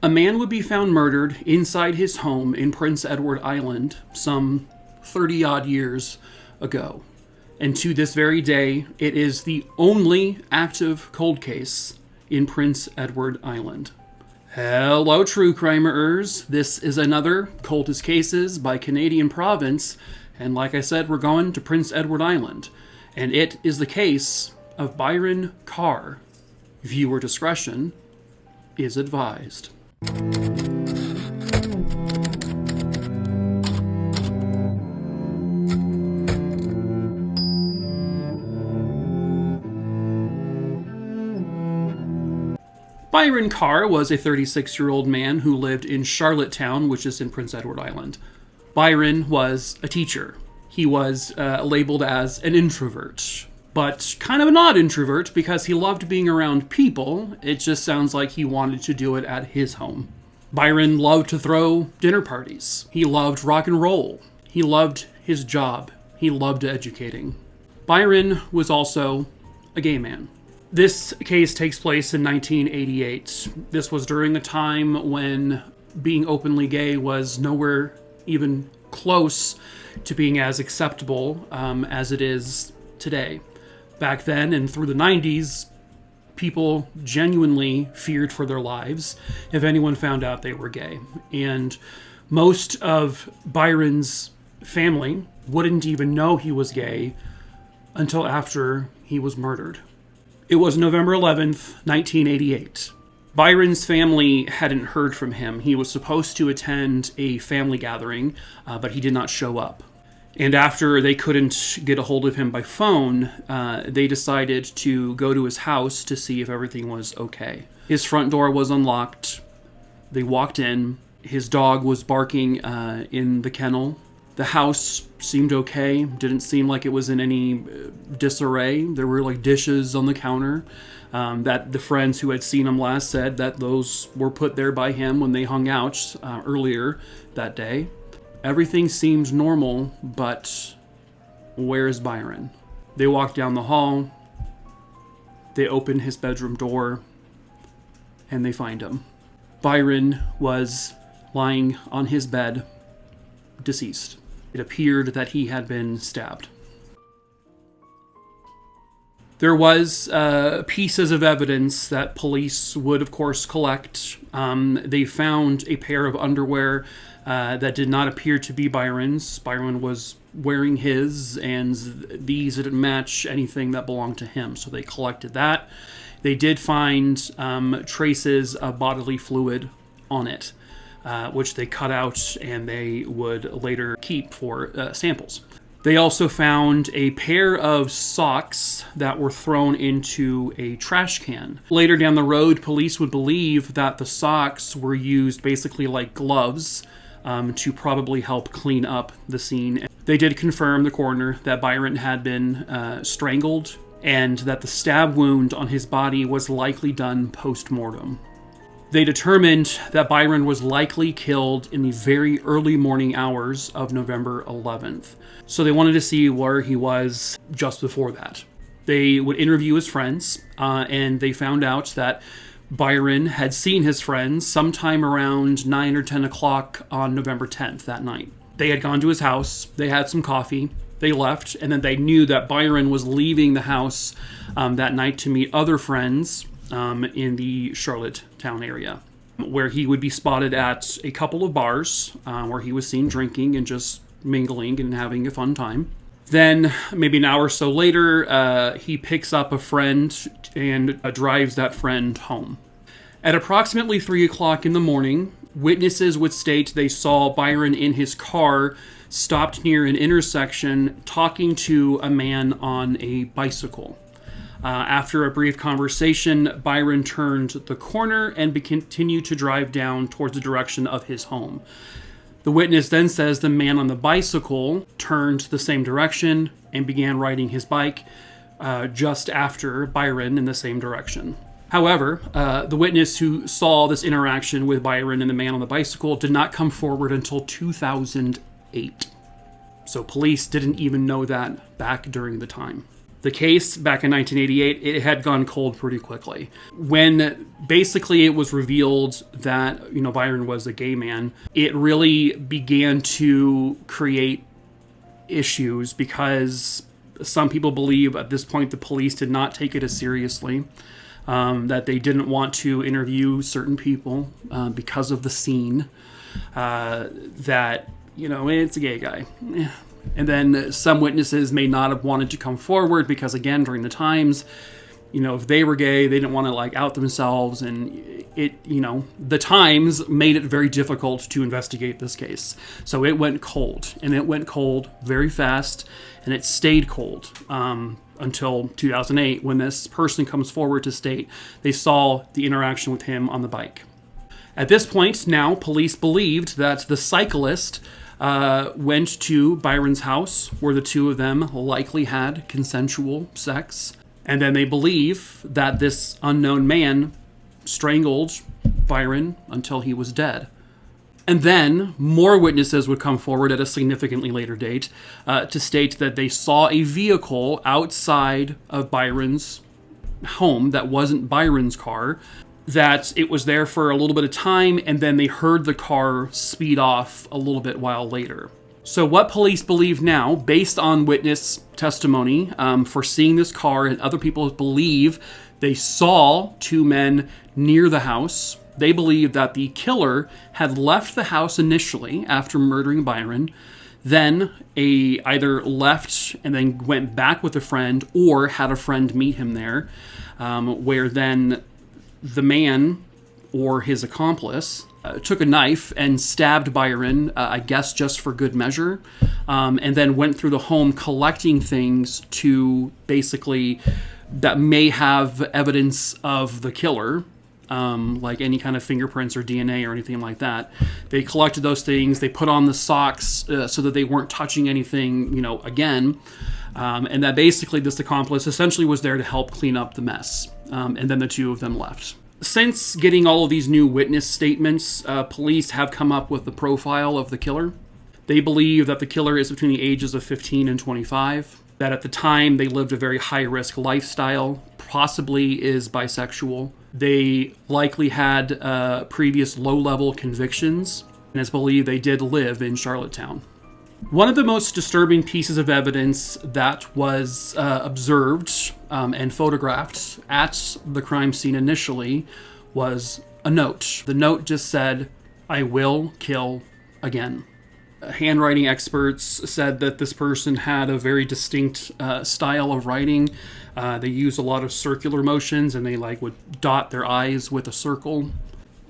A man would be found murdered inside his home in Prince Edward Island some 30-odd years ago. And to this very day, it is the only active cold case in Prince Edward Island. Hello, true crimerers. This is another Coldest Cases by Canadian Province. And like I said, we're going to Prince Edward Island. And it is the case of Byron Carr. Viewer discretion is advised. Byron Carr was a 36-year-old man who lived in Charlottetown, which is in Prince Edward Island. Byron was a teacher. He was labeled as an introvert, but kind of an odd introvert because he loved being around people. It just sounds like he wanted to do it at his home. Byron loved to throw dinner parties. He loved rock and roll. He loved his job. He loved educating. Byron was also a gay man. This case takes place in 1988. This was during a time when being openly gay was nowhere even close to being as acceptable as it is today. Back then and through the 90s, people genuinely feared for their lives if anyone found out they were gay. And most of Byron's family wouldn't even know he was gay until after he was murdered. It was November 11th, 1988. Byron's family hadn't heard from him. He was supposed to attend a family gathering, but he did not show up. And after they couldn't get a hold of him by phone, they decided to go to his house to see if everything was okay. His front door was unlocked. They walked in. His dog was barking in the kennel. The house seemed okay. Didn't seem like it was in any disarray. There were like dishes on the counter that the friends who had seen him last said that those were put there by him when they hung out earlier that day. Everything seemed normal, but where is Byron? They walked down the hall. They open his bedroom door, and they find him. Byron was lying on his bed, deceased. It appeared that he had been stabbed. There was pieces of evidence that police would, of course, collect. They found a pair of underwear that did not appear to be Byron's. Byron was wearing his, and these didn't match anything that belonged to him, so they collected that. They did find traces of bodily fluid on it, which they cut out and they would later keep for samples. They also found a pair of socks that were thrown into a trash can. Later down the road, police would believe that the socks were used basically like gloves to probably help clean up the scene. They did confirm, the coroner, that Byron had been strangled and that the stab wound on his body was likely done post-mortem. They determined that Byron was likely killed in the very early morning hours of November 11th. So they wanted to see where he was just before that. They would interview his friends, and they found out that Byron had seen his friends sometime around 9 or 10 o'clock on November 10th that night. They had gone to his house, they had some coffee, they left, and then they knew that Byron was leaving the house that night to meet other friends in the Charlottetown area, where he would be spotted at a couple of bars where he was seen drinking and just mingling and having a fun time. Then, maybe an hour or so later, he picks up a friend and drives that friend home. At approximately 3 o'clock in the morning, witnesses would state they saw Byron in his car, stopped near an intersection, talking to a man on a bicycle. After a brief conversation, Byron turned the corner and continued to drive down towards the direction of his home. The witness then says the man on the bicycle turned the same direction and began riding his bike just after Byron in the same direction. However, the witness who saw this interaction with Byron and the man on the bicycle did not come forward until 2008. So police didn't even know that back during the time. The case back in 1988, it had gone cold pretty quickly. When basically it was revealed that, Byron was a gay man, it really began to create issues because some people believe at this point the police did not take it as seriously, that they didn't want to interview certain people because of the scene, that, it's a gay guy. And then some witnesses may not have wanted to come forward because, again, during the times, if they were gay, they didn't want to out themselves, and the times made it very difficult to investigate this case. So it went cold, and it went cold very fast, and it stayed cold until 2008 when this person comes forward to state they saw the interaction with him on the bike. At this point, now, police believed that the cyclist went to Byron's house where the two of them likely had consensual sex. And then they believe that this unknown man strangled Byron until he was dead. And then more witnesses would come forward at a significantly later date to state that they saw a vehicle outside of Byron's home that wasn't Byron's car, that it was there for a little bit of time, and then they heard the car speed off a little bit while later. So what police believe now, based on witness testimony for seeing this car, and other people believe they saw two men near the house. They believe that the killer had left the house initially after murdering Byron, then either left and then went back with a friend, or had a friend meet him there, where then the man or his accomplice took a knife and stabbed Byron, I guess just for good measure, and then went through the home collecting things to basically that may have evidence of the killer, like any kind of fingerprints or DNA or anything like that. They collected those things, they put on the socks so that they weren't touching anything, again, and that basically this accomplice essentially was there to help clean up the mess, and then the two of them left. Since getting all of these new witness statements, police have come up with the profile of the killer. They believe that the killer is between the ages of 15 and 25, that at the time they lived a very high-risk lifestyle, possibly is bisexual. They likely had previous low-level convictions, and it's believed they did live in Charlottetown. One of the most disturbing pieces of evidence that was observed and photographed at the crime scene initially was a note. The note just said, "I will kill again." Handwriting experts said that this person had a very distinct style of writing. They used a lot of circular motions, and they would dot their I's with a circle.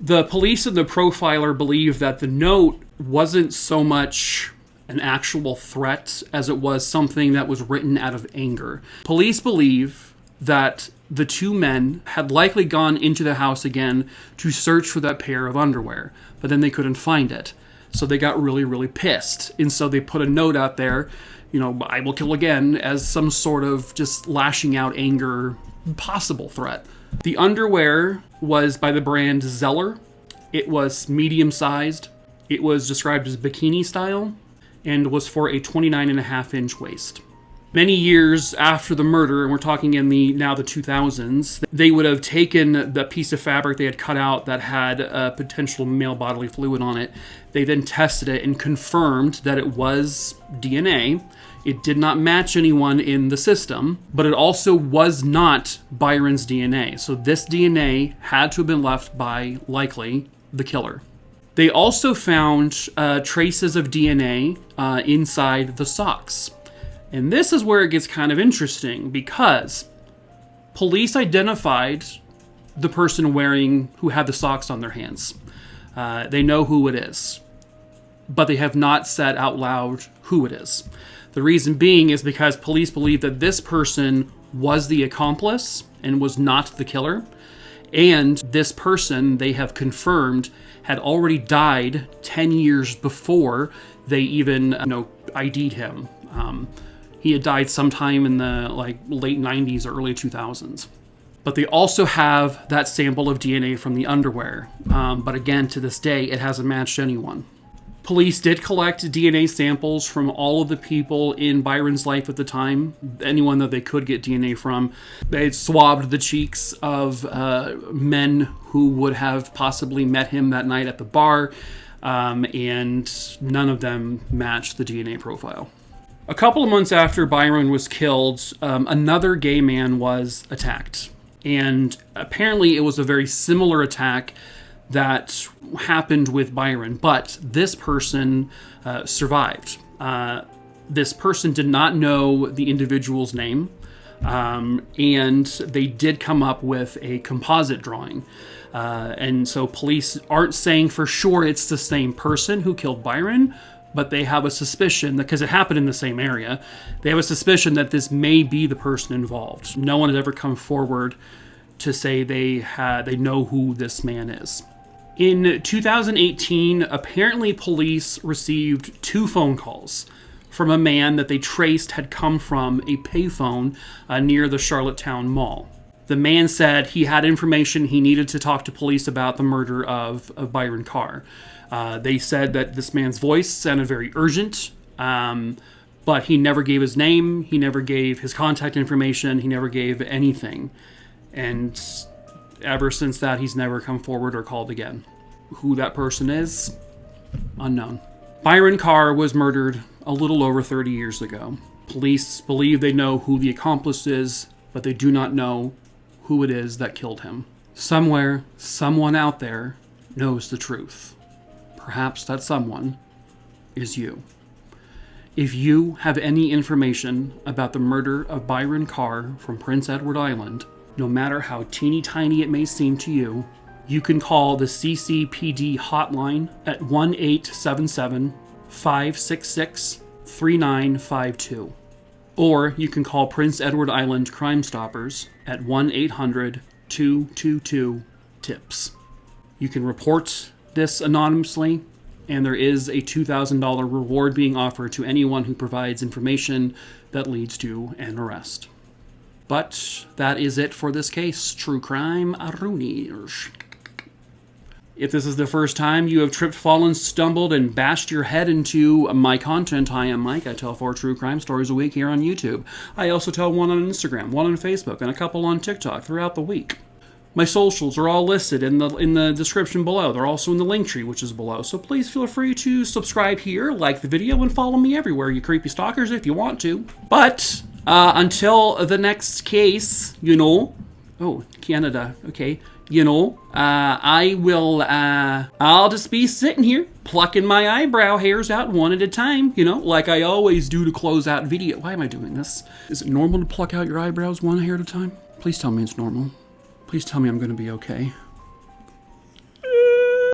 The police and the profiler believe that the note wasn't so much an actual threat as it was something that was written out of anger. Police believe that the two men had likely gone into the house again to search for that pair of underwear, but then they couldn't find it. So they got really, really pissed. And so they put a note out there, "I will kill again," as some sort of just lashing out anger possible threat. The underwear was by the brand Zeller. It was medium-sized. It was described as bikini style, and was for a 29.5-inch waist. Many years after the murder, and we're talking in the 2000s, they would have taken the piece of fabric they had cut out that had potential male bodily fluid on it. They then tested it and confirmed that it was DNA. It did not match anyone in the system, but it also was not Byron's DNA. So this DNA had to have been left by, likely, the killer. They also found traces of DNA inside the socks. And this is where it gets kind of interesting, because police identified the person who had the socks on their hands. They know who it is, but they have not said out loud who it is. The reason being is because police believe that this person was the accomplice and was not the killer. And this person, they have confirmed, had already died 10 years before they even, ID'd him. He had died sometime in the late 90s or early 2000s. But they also have that sample of DNA from the underwear. But again, to this day, it hasn't matched anyone. Police did collect DNA samples from all of the people in Byron's life at the time, anyone that they could get DNA from. They had swabbed the cheeks of men who would have possibly met him that night at the bar, and none of them matched the DNA profile. A couple of months after Byron was killed, another gay man was attacked. And apparently it was a very similar attack that happened with Byron, but this person survived. This person did not know the individual's name, and they did come up with a composite drawing. And so police aren't saying for sure it's the same person who killed Byron, but they have a suspicion that, because it happened in the same area, they have a suspicion that this may be the person involved. No one has ever come forward to say they know who this man is. In 2018, apparently police received 2 phone calls from a man that they traced had come from a payphone near the Charlottetown Mall. The man said he had information he needed to talk to police about the murder of Byron Carr. They said that this man's voice sounded very urgent, but he never gave his name, he never gave his contact information, he never gave anything. And ever since that, he's never come forward or called again. Who that person is, unknown. Byron Carr was murdered a little over 30 years ago. Police believe they know who the accomplice is, but they do not know who it is that killed him. Somewhere, someone out there knows the truth. Perhaps that someone is you. If you have any information about the murder of Byron Carr from Prince Edward Island, no matter how teeny tiny it may seem to you, you can call the CCPD hotline at 1-877-566-3952. Or you can call Prince Edward Island Crime Stoppers at 1-800-222-TIPS. You can report this anonymously, and there is a $2,000 reward being offered to anyone who provides information that leads to an arrest. But that is it for this case. True Crime Aruniers. If this is the first time you have tripped, fallen, stumbled, and bashed your head into my content, I am Mike. I tell 4 true crime stories a week here on YouTube. I also tell one on Instagram, one on Facebook, and a couple on TikTok throughout the week. My socials are all listed in the description below. They're also in the link tree, which is below. So please feel free to subscribe here, like the video, and follow me everywhere, you creepy stalkers, if you want to. But until the next case, oh, Canada, okay, I'll just be sitting here plucking my eyebrow hairs out one at a time, like I always do to close out video. Why am I doing this? Is it normal to pluck out your eyebrows one hair at a time? Please tell me it's normal. Please tell me I'm going to be okay.